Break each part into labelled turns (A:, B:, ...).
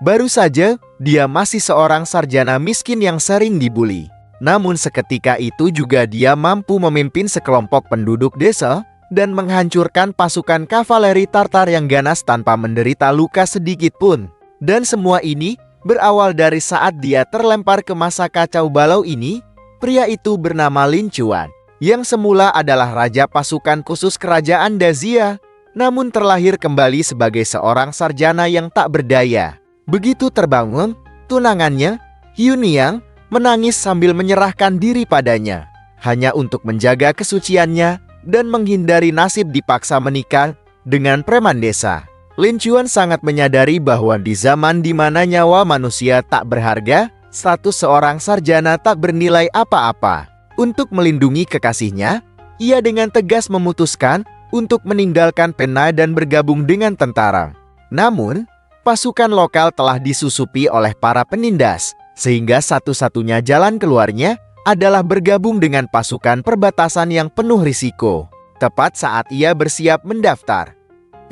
A: Baru saja, dia masih seorang sarjana miskin yang sering dibuli. Namun seketika itu juga dia mampu memimpin sekelompok penduduk desa dan menghancurkan pasukan kavaleri Tartar yang ganas tanpa menderita luka sedikit pun. Dan semua ini berawal dari saat dia terlempar ke masa kacau balau ini. Pria itu bernama Lin Chuan, yang semula adalah raja pasukan khusus kerajaan Dazia, namun terlahir kembali sebagai seorang sarjana yang tak berdaya. Begitu terbangun, tunangannya, Hyuniang, menangis sambil menyerahkan diri padanya, hanya untuk menjaga kesuciannya dan menghindari nasib dipaksa menikah dengan preman desa. Lin Chuan sangat menyadari bahwa di zaman di mana nyawa manusia tak berharga, status seorang sarjana tak bernilai apa-apa. Untuk melindungi kekasihnya, ia dengan tegas memutuskan untuk meninggalkan pena dan bergabung dengan tentara. Namun, pasukan lokal telah disusupi oleh para penindas, sehingga satu-satunya jalan keluarnya adalah bergabung dengan pasukan perbatasan yang penuh risiko. Tepat saat ia bersiap mendaftar,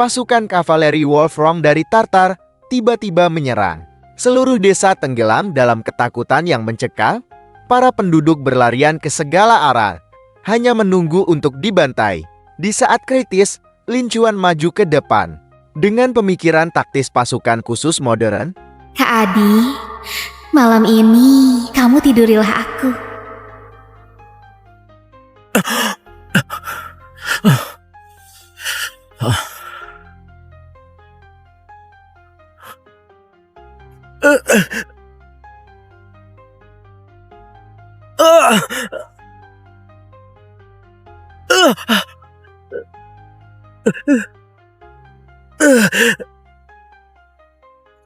A: pasukan kavaleri Wolfram dari Tartar tiba-tiba menyerang. Seluruh desa tenggelam dalam ketakutan yang mencekam. Para penduduk berlarian ke segala arah, hanya menunggu untuk dibantai. Di saat kritis, Lin Chuan maju ke depan. Dengan pemikiran taktis pasukan khusus modern,
B: Kak Adi, malam ini kamu tidurilah aku.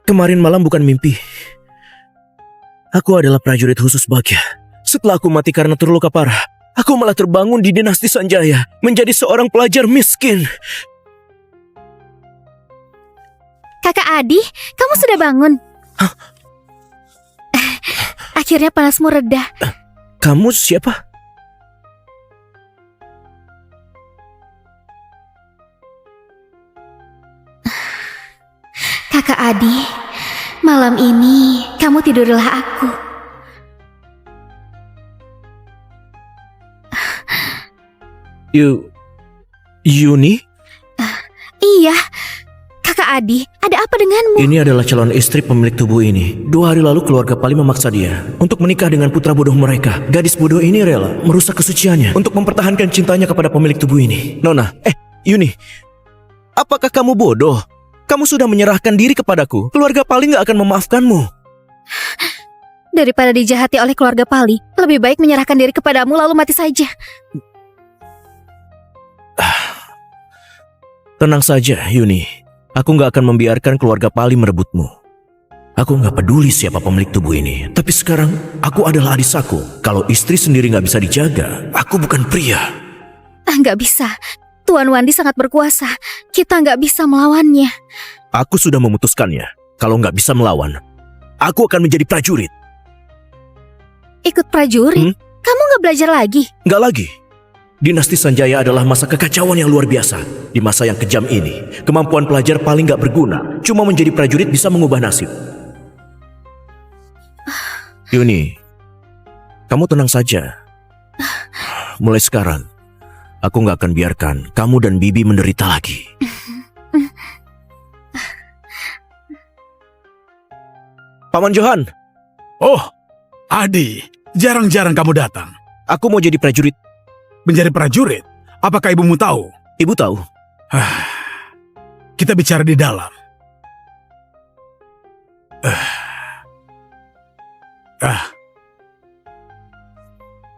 C: Kemarin malam bukan mimpi. Aku adalah prajurit khusus Bagya. Setelah aku mati karena terluka parah, aku malah terbangun di dinasti Sanjaya menjadi seorang pelajar miskin.
B: Kakak Adi, kamu sudah bangun?
C: Hah?
B: Akhirnya panasmu reda.
C: Kamu siapa?
B: Kakak Adi, malam ini kamu tidurilah aku.
C: Yuni?
B: Iya, Kakak Adi, ada apa denganmu?
C: Ini adalah calon istri pemilik tubuh ini. 2 hari lalu keluarga Pali memaksa dia untuk menikah dengan putra bodoh mereka. Gadis bodoh ini rela merusak kesuciannya untuk mempertahankan cintanya kepada pemilik tubuh ini. Nona, Yuni, apakah kamu bodoh? Kamu sudah menyerahkan diri kepadaku. Keluarga Pali gak akan memaafkanmu.
B: Daripada dijahati oleh keluarga Pali, lebih baik menyerahkan diri kepadamu lalu mati saja.
C: Tenang saja, Yuni. Aku gak akan membiarkan keluarga Pali merebutmu. Aku gak peduli siapa pemilik tubuh ini. Tapi sekarang, aku adalah Adisaku. Kalau istri sendiri gak bisa dijaga, aku bukan pria.
B: Gak bisa. Tuan Wandi sangat berkuasa. Kita nggak bisa melawannya.
C: Aku sudah memutuskannya. Kalau nggak bisa melawan, aku akan menjadi prajurit.
B: Ikut prajurit? Kamu nggak belajar lagi?
C: Nggak lagi. Dinasti Sanjaya adalah masa kekacauan yang luar biasa. Di masa yang kejam ini, kemampuan pelajar paling nggak berguna. Cuma menjadi prajurit bisa mengubah nasib. Yuni, kamu tenang saja. Mulai sekarang, aku gak akan biarkan kamu dan Bibi menderita lagi. Paman Johan.
D: Oh, Adi, jarang-jarang kamu datang.
C: Aku mau jadi prajurit.
D: Menjadi prajurit? Apakah ibumu tahu?
C: Ibu tahu.
D: Kita bicara di dalam.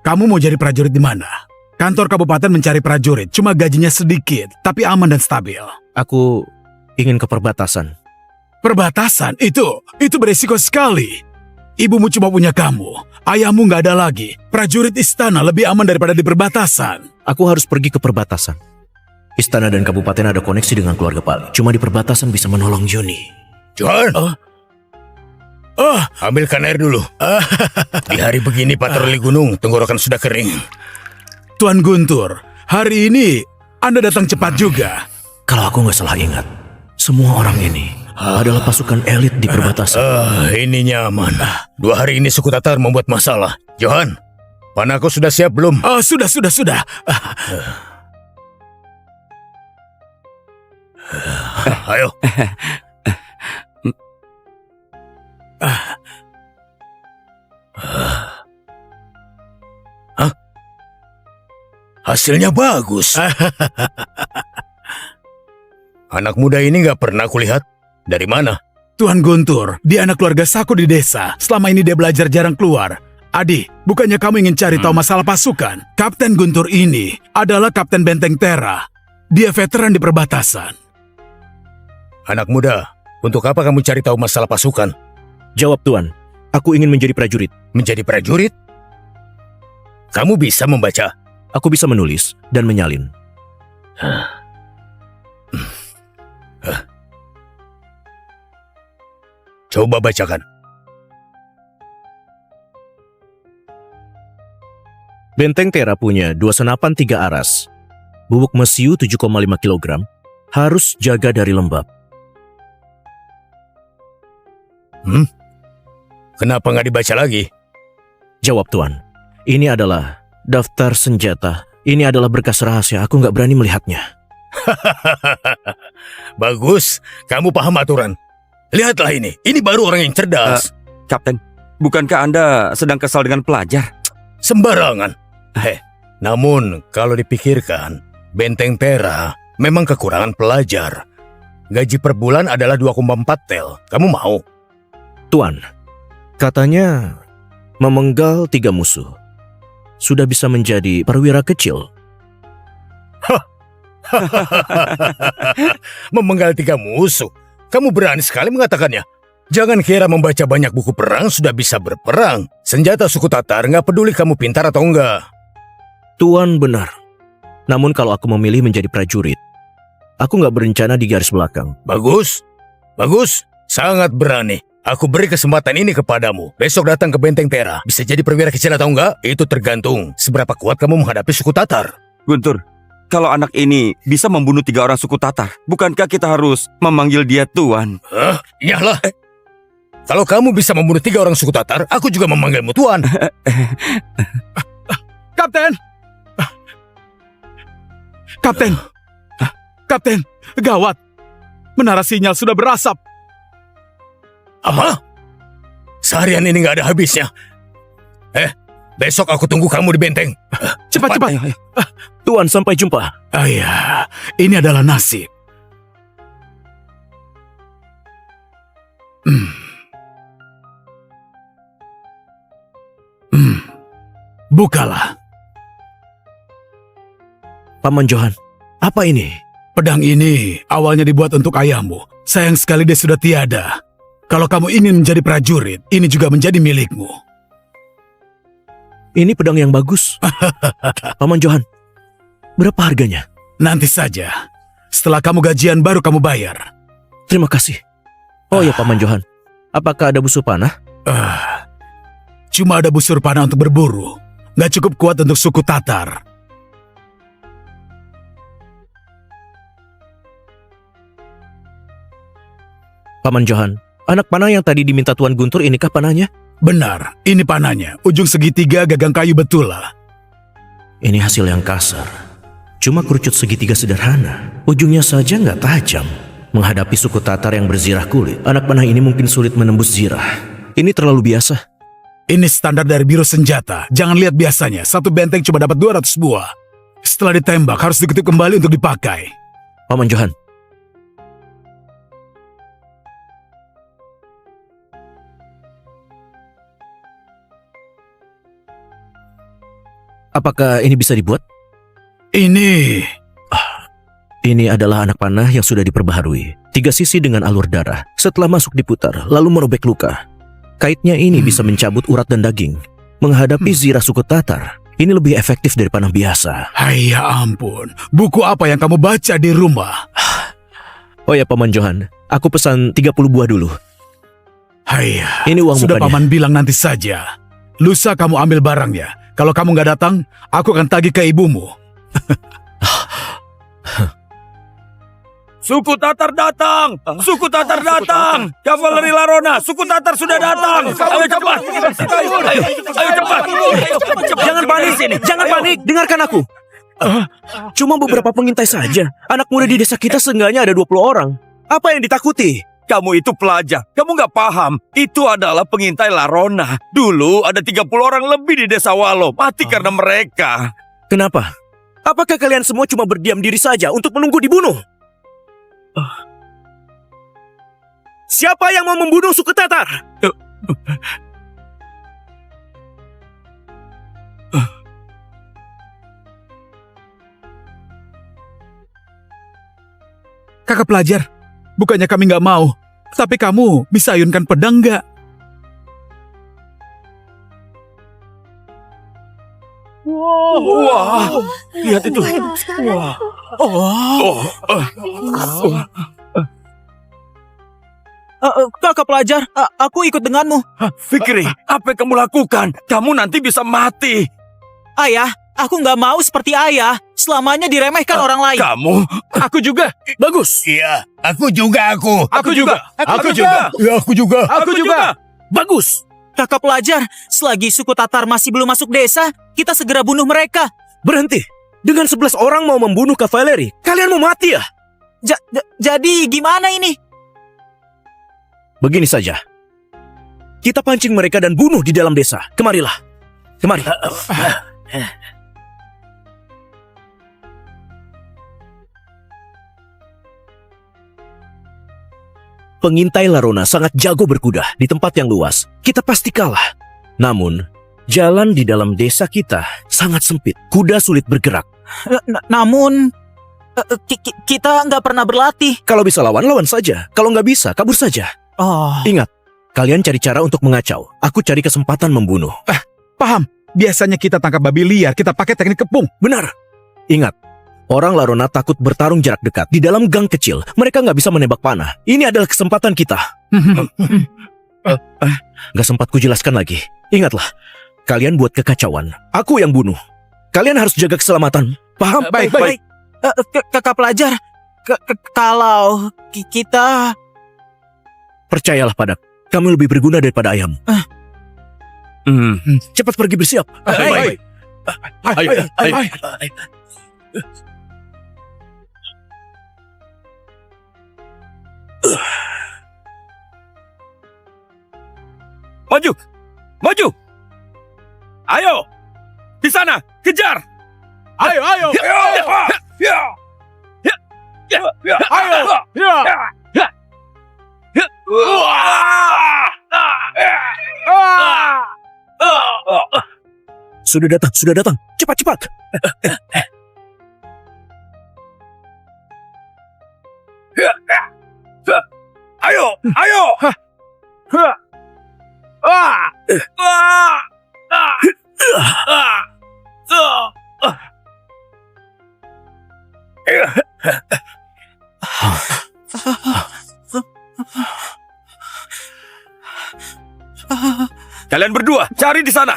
D: Kamu mau jadi prajurit di mana? Kantor kabupaten mencari prajurit, cuma gajinya sedikit, tapi aman dan stabil.
C: Aku ingin ke perbatasan.
D: Perbatasan? Itu beresiko sekali. Ibumu cuma punya kamu, ayahmu nggak ada lagi. Prajurit istana lebih aman daripada di perbatasan.
C: Aku harus pergi ke perbatasan. Istana dan kabupaten ada koneksi dengan keluarga Pali. Cuma di perbatasan bisa menolong Joni.
E: Johan, ambilkan air dulu. Di hari begini patroli gunung, tenggorokan sudah kering.
D: Tuan Guntur, hari ini Anda datang cepat juga.
C: Kalau aku nggak salah ingat, semua orang ini adalah pasukan elit di perbatasan.
E: Ini nyaman. 2 hari ini suku Tatar membuat masalah. Johan, panahku sudah siap belum?
D: Sudah.
E: Ayo. Hah? Hasilnya bagus. Anak muda ini nggak pernah kulihat. Dari mana?
D: Tuan Guntur, dia anak keluarga Saku di desa. Selama ini dia belajar jarang keluar. Adi, bukannya kamu ingin cari tahu masalah pasukan? Kapten Guntur ini adalah Kapten Benteng Tera. Dia veteran di perbatasan.
E: Anak muda, untuk apa kamu cari tahu masalah pasukan?
C: Jawab Tuan, aku ingin menjadi prajurit.
E: Menjadi prajurit? Kamu bisa membaca?
C: Aku bisa menulis dan menyalin.
E: Coba bacakan.
C: Benteng Tera punya 2 senapan 3 aras. Bubuk mesiu 7,5 kg. Harus jaga dari lembab.
E: Kenapa nggak dibaca lagi?
C: Jawab Tuan, ini adalah daftar senjata. Ini adalah berkas rahasia, aku nggak berani melihatnya.
E: Bagus, kamu paham aturan. Lihatlah ini baru orang yang cerdas.
F: Kapten, bukankah Anda sedang kesal dengan pelajar?
E: Sembarangan. Namun kalau dipikirkan, Benteng Tera memang kekurangan pelajar. Gaji per bulan adalah 2,4 tel. Kamu mau?
C: Tuan, katanya memenggal 3 musuh. Sudah bisa menjadi perwira kecil.
E: Memenggal 3 musuh. Kamu berani sekali mengatakannya. Jangan kira membaca banyak buku perang sudah bisa berperang. Senjata suku Tatar nggak peduli kamu pintar atau enggak.
C: Tuan benar. Namun kalau aku memilih menjadi prajurit, aku nggak berencana di garis belakang.
E: Bagus. Sangat berani. Aku beri kesempatan ini kepadamu. Besok datang ke Benteng Tera. Bisa jadi perwira kecil atau enggak, itu tergantung seberapa kuat kamu menghadapi suku Tatar.
F: Guntur, kalau anak ini bisa membunuh 3 orang suku Tatar, bukankah kita harus memanggil dia Tuan?
E: Iyalah. Kalau kamu bisa membunuh 3 orang suku Tatar, aku juga memanggilmu Tuan.
D: Kapten, gawat. Menara sinyal sudah berasap.
E: Apa? Seharian ini nggak ada habisnya. Besok aku tunggu kamu di benteng.
D: Cepat.
F: Ayo.
C: Tuan, sampai jumpa.
D: Ya, ini adalah nasib. Bukalah.
C: Paman Johan, apa ini?
D: Pedang ini awalnya dibuat untuk ayahmu. Sayang sekali dia sudah tiada. Kalau kamu ingin menjadi prajurit, ini juga menjadi milikmu.
C: Ini pedang yang bagus. Paman Johan, berapa harganya?
D: Nanti saja. Setelah kamu gajian baru kamu bayar.
C: Terima kasih. Oh ya Paman Johan, apakah ada busur panah?
D: Cuma ada busur panah untuk berburu. Nggak cukup kuat untuk suku Tatar.
C: Paman Johan, anak panah yang tadi diminta Tuan Guntur inikah panahnya?
D: Benar, ini panahnya. Ujung segitiga gagang kayu betul lah.
C: Ini hasil yang kasar. Cuma kerucut segitiga sederhana. Ujungnya saja nggak tajam. Menghadapi suku Tatar yang berzirah kulit, anak panah ini mungkin sulit menembus zirah. Ini terlalu biasa.
D: Ini standar dari biro senjata. Jangan lihat biasanya, satu benteng cuma dapat 200 buah. Setelah ditembak harus dikutip kembali untuk dipakai.
C: Paman Johan, apakah ini bisa dibuat? Ini adalah anak panah yang sudah diperbaharui. 3 sisi dengan alur darah. Setelah masuk diputar, lalu merobek luka. Kaitnya ini bisa mencabut urat dan daging. Menghadapi zirah suku Tatar, ini lebih efektif dari panah biasa.
D: Hai ya ampun, buku apa yang kamu baca di rumah?
C: Oh ya Paman Johan, aku pesan 30 buah dulu.
D: Hai,
C: Ini uang
D: sudah
C: mukanya.
D: paman bilang nanti saja. Lusa kamu ambil barangnya. Kalau kamu nggak datang, aku akan tagih ke ibumu.
F: Suku Tatar datang! Suku Tatar datang! Kavaleri Larona, suku Tatar sudah datang! Ayo cepat! Ayo cepat!
C: Jangan panik sini, jangan panik. Dengarkan aku. Cuma beberapa pengintai saja. Anak muda di desa kita seenggaknya ada 20 orang. Apa yang ditakuti?
F: Kamu itu pelajar, kamu nggak paham. Itu adalah pengintai Larona. Dulu ada 30 orang lebih di desa Walo, mati karena mereka.
C: Kenapa? Apakah kalian semua cuma berdiam diri saja untuk menunggu dibunuh? Siapa yang mau membunuh suku Tatar?
D: Kakak pelajar, bukannya kami nggak mau, tapi kamu bisa ayunkan pedang nggak?
F: Wah, lihat itu. Wah.
C: Kakak pelajar, aku ikut denganmu.
F: Fikri, apa yang kamu lakukan? Kamu nanti bisa mati.
G: Ayah, aku nggak mau seperti ayah. Selamanya diremehkan orang lain.
F: Kamu,
C: Aku juga. Bagus.
E: Iya, aku juga.
F: aku juga.
E: Aku juga.
F: Aku juga.
C: Bagus.
G: Kakak pelajar, selagi suku Tatar masih belum masuk desa, kita segera bunuh mereka.
C: Berhenti. Dengan 11 orang mau membunuh kavaleri, kalian mau mati ya?
G: Jadi gimana ini?
C: Begini saja. Kita pancing mereka dan bunuh di dalam desa. Kemarilah. Kemari. Pengintai Larona sangat jago berkuda di tempat yang luas. Kita pasti kalah. Namun, jalan di dalam desa kita sangat sempit. Kuda sulit bergerak.
G: Namun, kita nggak pernah berlatih.
C: Kalau bisa lawan, lawan saja. Kalau nggak bisa, kabur saja.
G: Oh,
C: Ingat, kalian cari cara untuk mengacau. Aku cari kesempatan membunuh.
D: Paham? Biasanya kita tangkap babi liar, kita pakai teknik kepung.
C: Benar. Ingat, orang Larona takut bertarung jarak dekat. Di dalam gang kecil, mereka nggak bisa menembak panah. Ini adalah kesempatan kita. Nggak sempat kujelaskan lagi. Ingatlah, kalian buat kekacauan. Aku yang bunuh. Kalian harus jaga keselamatan. Paham?
D: Baik.
G: kakak pelajar, kalau kita...
C: Percayalah padaku. Kamu lebih berguna daripada ayam. Cepat pergi bersiap.
D: Baik.
E: Ayo.
F: Maju. Maju. Ayo. Di sana, kejar.
D: Ayo.
F: Ayo.
C: Sudah datang. Cepat.
F: Ayo. Kalian berdua cari di sana.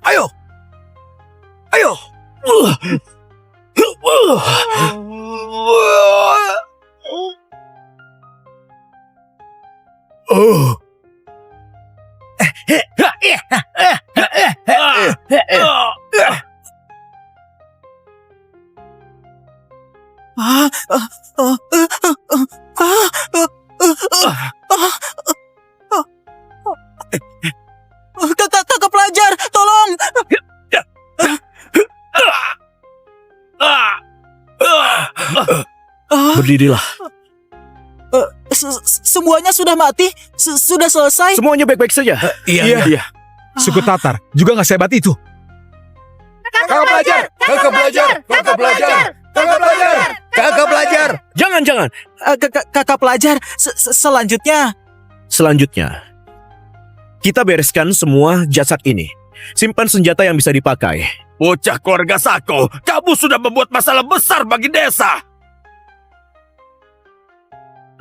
F: Ayo.
G: Kakak pelajar, tolong!
C: Berdirilah.
G: Semuanya sudah mati? Sudah selesai?
C: Semuanya baik-baik saja.
D: Iya. Suku Tatar juga nggak sehebat itu.
E: Kakak pelajar.
C: Jangan.
G: Kakak pelajar, selanjutnya...
C: Selanjutnya, kita bereskan semua jasad ini. Simpan senjata yang bisa dipakai.
F: Bocah keluarga Sako, kamu sudah membuat masalah besar bagi desa.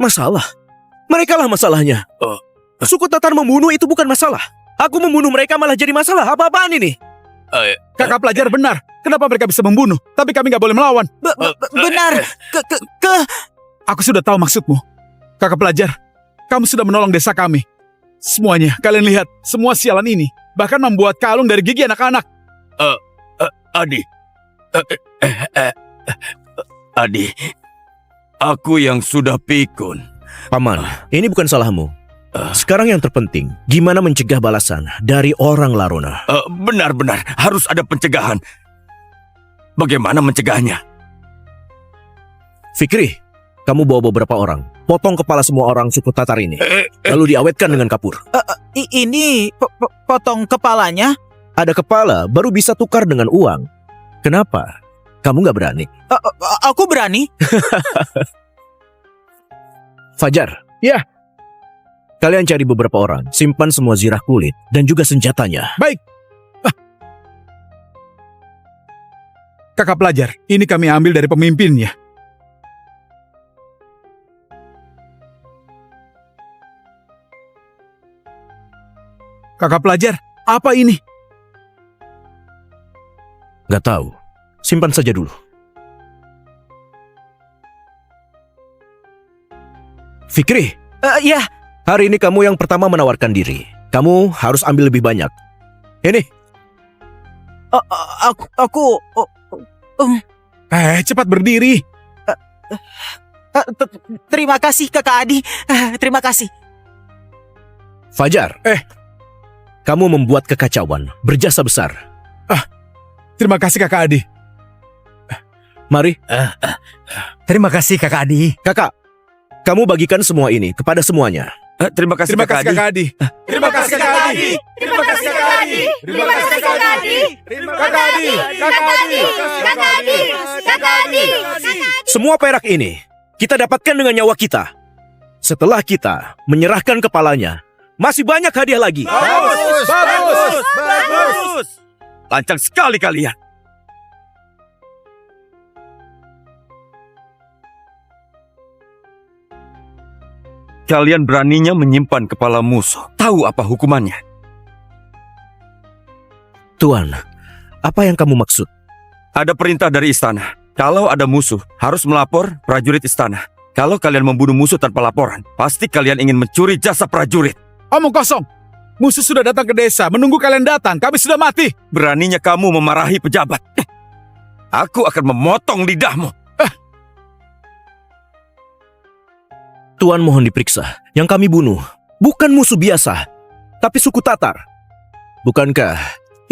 C: Masalah? Mereka lah masalahnya. Suku Tatar membunuh itu bukan masalah. Aku membunuh mereka malah jadi masalah. Apa-apaan ini?
D: Kakak pelajar benar. Kenapa mereka bisa membunuh? Tapi kami nggak boleh melawan.
G: Benar.
D: Aku sudah tahu maksudmu. Kakak pelajar, kamu sudah menolong desa kami. Semuanya, kalian lihat, semua sialan ini. Bahkan membuat kalung dari gigi anak-anak.
F: Adi. Adi. Aku yang sudah pikun.
C: Paman, ini bukan salahmu. Sekarang yang terpenting, gimana mencegah balasan dari orang Larona?
F: Benar-benar harus ada pencegahan. Bagaimana mencegahnya?
C: Fikri, kamu bawa beberapa orang. Potong kepala semua orang suku Tatar ini. Lalu diawetkan dengan kapur.
G: Ini potong kepalanya?
C: Ada kepala, baru bisa tukar dengan uang. Kenapa? Kamu nggak berani?
G: Aku berani.
C: Fajar.
D: Ya.
C: Kalian cari beberapa orang, simpan semua zirah kulit dan juga senjatanya.
D: Baik. Kakak pelajar, ini kami ambil dari pemimpinnya. Kakak pelajar, apa ini?
C: Gak tahu. Simpan saja dulu. Fikri,
G: Ya.
C: hari ini kamu yang pertama menawarkan diri. Kamu harus ambil lebih banyak. Ini,
G: Aku.
D: Cepat berdiri.
G: Terima kasih Kakak Adi. Terima kasih.
C: Fajar. Kamu membuat kekacauan, berjasa besar.
D: Terima kasih Kakak Adi.
C: Mari,
E: Terima kasih Kakak Adi.
C: kakak. Kamu bagikan semua ini kepada semuanya.
F: Terima kasih,
D: Terima
F: Kakak
D: kasih
F: Adi.
D: Kakak Adi. Terima kasih Kakak Adi. Terima kasih Kakak Adi. Terima kasih Kakak Adi. Kakak Adi. Kakak Adi. Kakak Adi. Kakak Adi.
C: Semua perak ini kita dapatkan dengan nyawa kita. Setelah kita menyerahkan kepalanya, masih banyak hadiah lagi.
D: Bagus.
F: Bagus. Lancang sekali kalian. Kalian beraninya menyimpan kepala musuh. Tahu apa hukumannya?
C: Tuan, apa yang kamu maksud?
F: Ada perintah dari istana. Kalau ada musuh, harus melapor prajurit istana. Kalau kalian membunuh musuh tanpa laporan, pasti kalian ingin mencuri jasa prajurit.
D: Omong kosong. Musuh sudah datang ke desa, menunggu kalian datang. Kami sudah mati.
F: Beraninya kamu memarahi pejabat. Aku akan memotong lidahmu.
C: Tuan mohon diperiksa. Yang kami bunuh bukan musuh biasa, tapi suku Tatar. Bukankah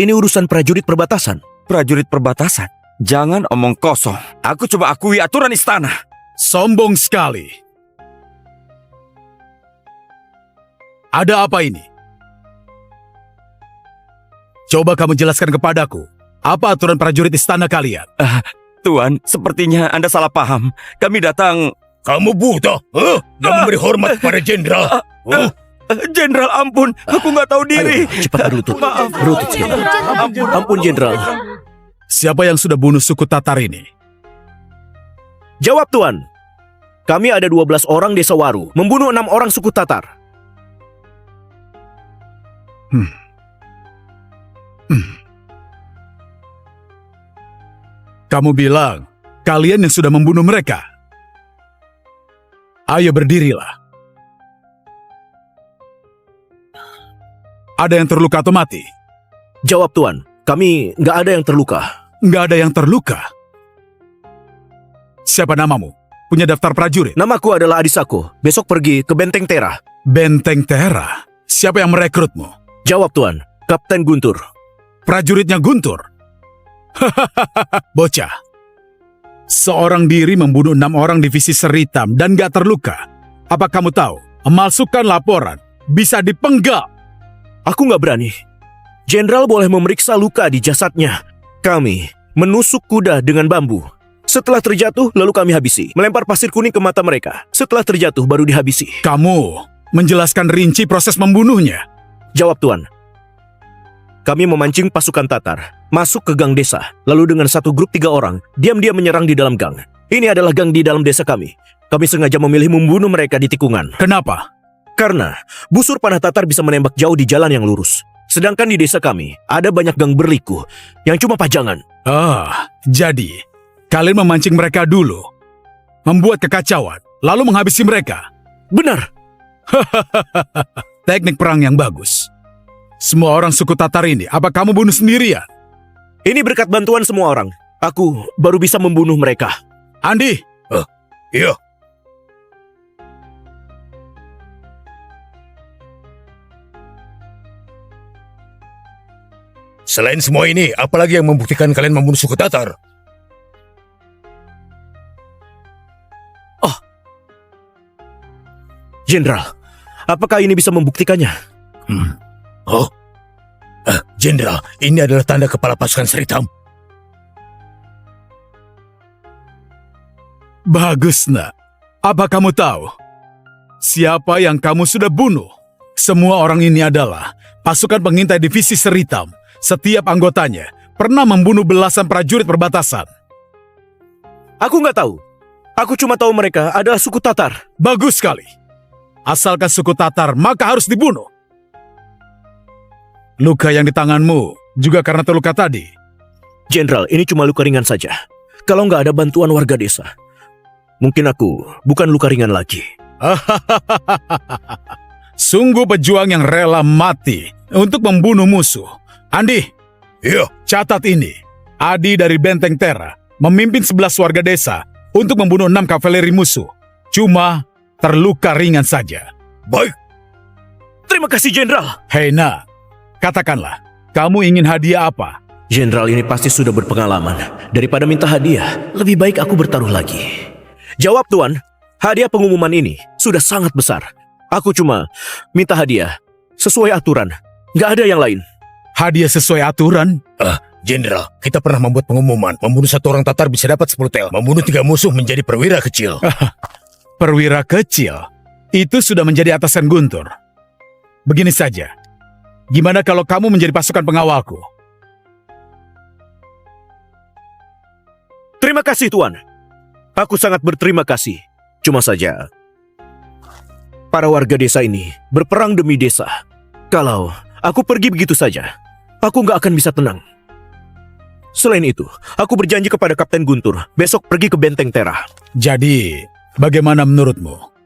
C: ini urusan prajurit perbatasan?
F: Prajurit perbatasan? Jangan omong kosong. Aku coba akui aturan istana.
D: Sombong sekali. Ada apa ini? Coba kamu jelaskan kepadaku. Apa aturan prajurit istana kalian?
F: Tuan, sepertinya Anda salah paham. Kami datang...
E: Kamu buta? Gak memberi hormat kepada jenderal?
F: Jenderal, ampun. Aku nggak tahu diri.
C: Ayo, cepat berlutut.
F: Maaf.
C: Berlutut, Jenderal. Ampun, Jenderal.
D: Siapa yang sudah bunuh suku Tatar ini?
C: Jawab, Tuan. Kami ada 12 orang desa Waru, membunuh 6 orang suku Tatar.
D: Kamu bilang kalian yang sudah membunuh mereka. Ayo berdirilah. Ada yang terluka atau mati?
C: Jawab, Tuan. Kami nggak ada yang terluka.
D: Nggak ada yang terluka. Siapa namamu? Punya daftar prajurit?
C: Namaku adalah Adisako. Besok pergi ke Benteng Tera.
D: Benteng Tera. Siapa yang merekrutmu?
C: Jawab, Tuan. Kapten Guntur.
D: Prajuritnya Guntur. Bocah. Seorang diri membunuh 6 orang divisi Seritam dan gak terluka. Apa kamu tahu? Memalsukan laporan bisa dipenggal.
C: Aku nggak berani. Jenderal boleh memeriksa luka di jasadnya. Kami menusuk kuda dengan bambu. Setelah terjatuh, lalu kami habisi. Melempar pasir kuning ke mata mereka. Setelah terjatuh, baru dihabisi.
D: Kamu menjelaskan rinci proses membunuhnya.
C: Jawab, Tuan. Kami memancing pasukan Tatar masuk ke gang desa, lalu dengan satu grup 3 orang, diam-diam menyerang di dalam gang. Ini adalah gang di dalam desa kami. Kami sengaja memilih membunuh mereka di tikungan.
D: Kenapa?
C: Karena busur panah Tatar bisa menembak jauh di jalan yang lurus. Sedangkan di desa kami, ada banyak gang berliku yang cuma pajangan.
D: Jadi kalian memancing mereka dulu, membuat kekacauan, lalu menghabisi mereka.
C: Benar.
D: Teknik perang yang bagus. Semua orang suku Tatar ini, apa kamu bunuh sendirian?
C: Ini berkat bantuan semua orang. Aku baru bisa membunuh mereka.
D: Andi,
E: Iya. Selain semua ini, apalagi yang membuktikan kalian membunuh suku Tatar?
C: Jenderal, apakah ini bisa membuktikannya?
E: Jenderal, ini adalah tanda kepala pasukan Seritam.
D: bagus nak. Apa kamu tahu siapa yang kamu sudah bunuh? Semua orang ini adalah pasukan pengintai divisi Seritam. Setiap anggotanya pernah membunuh belasan prajurit perbatasan.
C: Aku nggak tahu. Aku cuma tahu mereka adalah suku Tatar.
D: Bagus sekali. Asalkan suku Tatar, maka harus dibunuh. Luka yang di tanganmu juga karena terluka tadi.
C: Jenderal, ini cuma luka ringan saja. Kalau nggak ada bantuan warga desa, mungkin aku bukan luka ringan lagi.
D: Sungguh pejuang yang rela mati untuk membunuh musuh. Andi,
E: Iya.
D: catat ini. Adi dari Benteng Tera memimpin 11 warga desa untuk membunuh 6 kavaleri musuh. Cuma terluka ringan saja.
E: Baik.
C: Terima kasih, Jenderal.
D: Hei nak, katakanlah, kamu ingin hadiah apa?
C: Jenderal ini pasti sudah berpengalaman. Daripada minta hadiah, lebih baik aku bertaruh lagi. Jawab, Tuan. Hadiah pengumuman ini sudah sangat besar. Aku cuma minta hadiah sesuai aturan. Nggak ada yang lain.
D: Hadiah sesuai aturan?
E: Jenderal, kita pernah membuat pengumuman. Membunuh 1 orang Tatar bisa dapat 10 tel. Membunuh 3 musuh menjadi perwira kecil.
D: Perwira kecil? Itu sudah menjadi atasan Guntur. Begini saja. Gimana kalau kamu menjadi pasukan pengawalku?
C: Terima kasih, Tuan. Aku sangat berterima kasih. Cuma saja, para warga desa ini berperang demi desa. Kalau aku pergi begitu saja, aku nggak akan bisa tenang. Selain itu, aku berjanji kepada Kapten Guntur besok pergi ke Benteng Tera.
D: Jadi, bagaimana menurutmu?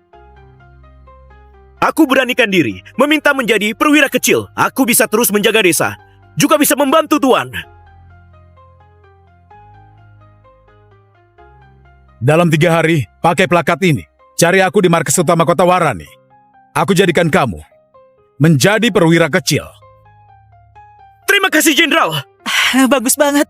C: Aku beranikan diri meminta menjadi perwira kecil. Aku bisa terus menjaga desa, juga bisa membantu Tuan.
D: Dalam 3 hari, pakai plakat ini. Cari aku di markas utama kota Warani. Aku jadikan kamu menjadi perwira kecil.
C: Terima kasih, Jenderal.
G: Bagus banget.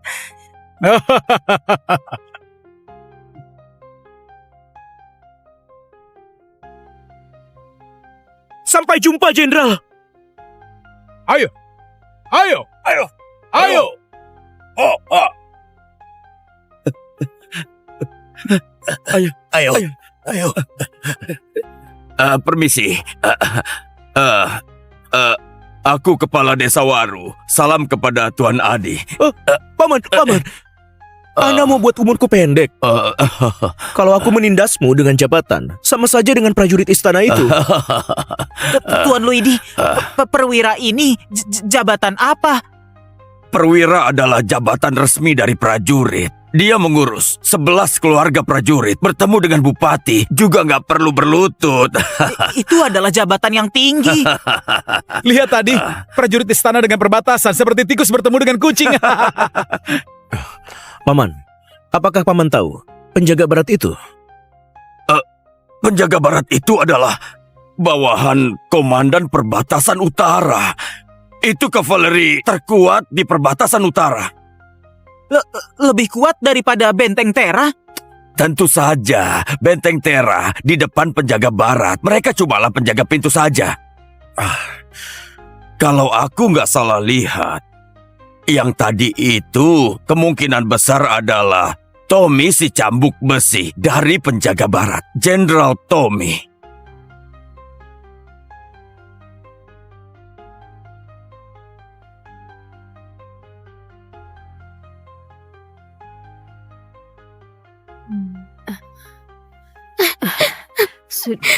C: Sampai jumpa, Jenderal.
D: Ayo, ayo,
E: Ayo.
D: ayo.
C: Ayo.
E: Ayo.
C: Ayo.
E: Ayo.
F: Permisi. Aku Kepala Desa Waru. Salam kepada Tuan Adi.
C: Paman. Anda mau buat umurku pendek. Kalau aku menindasmu dengan jabatan, sama saja dengan prajurit istana itu.
G: Tuan Luidi, perwira ini jabatan apa?
F: Perwira adalah jabatan resmi dari prajurit. Dia mengurus 11 keluarga prajurit. Bertemu dengan bupati juga nggak perlu berlutut.
G: Itu adalah jabatan yang tinggi.
D: Lihat tadi, prajurit istana dengan perbatasan seperti tikus bertemu dengan kucing.
C: Paman, apakah Paman tahu penjaga barat itu?
F: Penjaga barat itu adalah bawahan Komandan Perbatasan Utara. Itu kavaleri terkuat di perbatasan utara.
G: Lebih kuat daripada Benteng Tera?
F: Tentu saja, Benteng Tera di depan penjaga barat. Mereka cumalah penjaga pintu saja. Kalau aku nggak salah lihat, yang tadi itu kemungkinan besar adalah Tommy si cambuk besi dari penjaga barat. Jenderal Tommy.
H: sudah.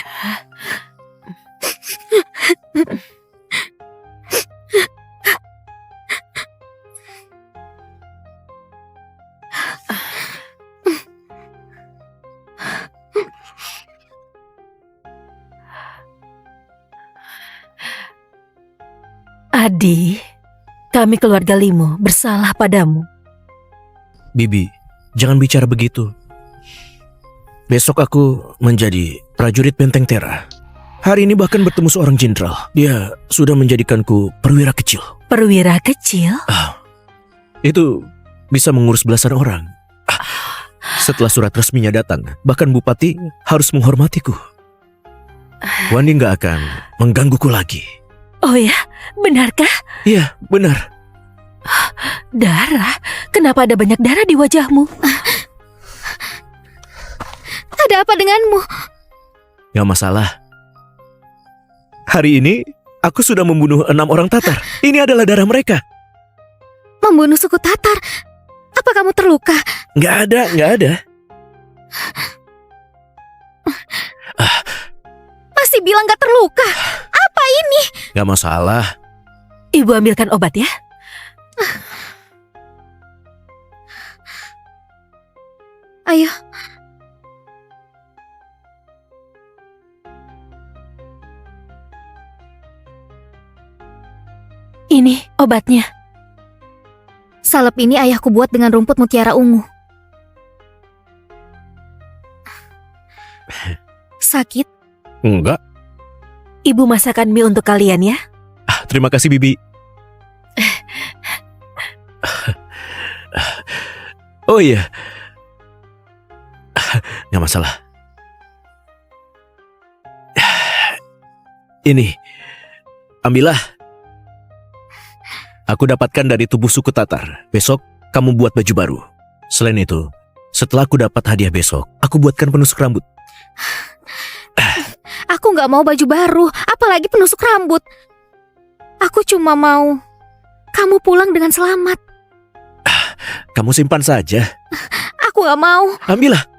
H: Adi, kami keluarga Limo bersalah padamu.
C: Bibi, jangan bicara begitu. Besok aku menjadi prajurit Benteng Tera. Hari ini bahkan bertemu seorang jenderal. Dia sudah menjadikanku perwira kecil.
H: Perwira kecil?
C: Itu bisa mengurus belasan orang. Setelah surat resminya datang, bahkan bupati harus menghormatiku. Wandi nggak akan menggangguku lagi.
H: Oh ya, benarkah?
C: Iya, benar.
H: Darah? Kenapa ada banyak darah di wajahmu?
B: Ada apa denganmu?
C: Gak masalah. Hari ini aku sudah membunuh 6 orang Tatar. Ini adalah darah mereka.
B: Membunuh suku Tatar? Apa kamu terluka?
C: Nggak ada.
B: Masih bilang gak terluka? Apa ini?
C: Gak masalah.
H: Ibu ambilkan obat ya.
B: Ayo.
H: Ini obatnya.
B: Salep ini ayahku buat dengan rumput mutiara ungu. Sakit?
C: Enggak.
H: Ibu masakan mie untuk kalian ya.
C: Terima kasih, Bibi. Oh iya. Nggak masalah. Ini, ambillah. Aku dapatkan dari tubuh suku Tatar. Besok kamu buat baju baru. Selain itu, setelah aku dapat hadiah besok, aku buatkan penusuk rambut.
B: Aku gak mau baju baru, apalagi penusuk rambut. Aku cuma mau kamu pulang dengan selamat.
C: Kamu simpan saja.
B: Aku gak mau.
C: Ambillah.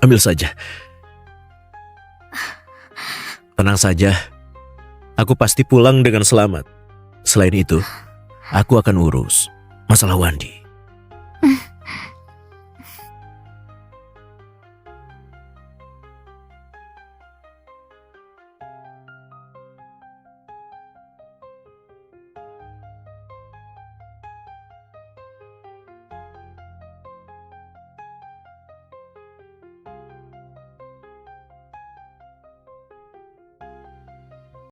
C: Ambil saja. Tenang saja. Aku pasti pulang dengan selamat. Selain itu, aku akan urus masalah Wandi.